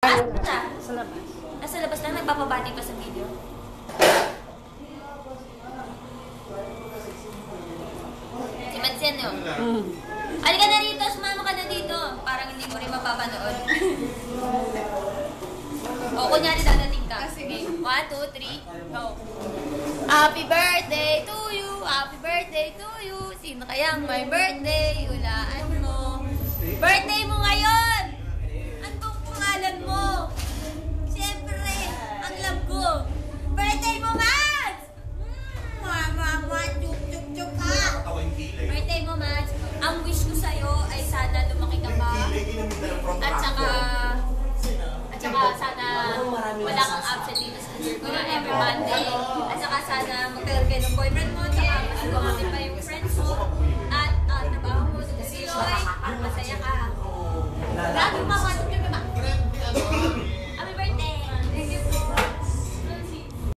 Sa labas. Nasa labas lang, nagpapabati pa sa video. Si Madsen yun. Halika na rito, sumama ka na dito. Parang hindi mo rin mapapanood. O, kunyari dadating ka. Sige. 1, 2, 3, go. Happy birthday to you! Happy birthday to you! Sino kayang may birthday? Hulaan mo. Birthday mo ngayon! Anong pangalan mo? Siyempre, ang love ko. Birthday mo, Mads! Chuk-chuk-chuk ha! Birthday mo, Mads. Ang wish ko sa'yo ay sana lumaki ka pa. At saka sana wala kang absent dito sa year ko na every Monday. At saka sana magkaroon kayo ng boyfriend mo. At saka mas gumami pa yung friends mo. At trabaho mo, tutuloy. Masaya ka. Lagi pa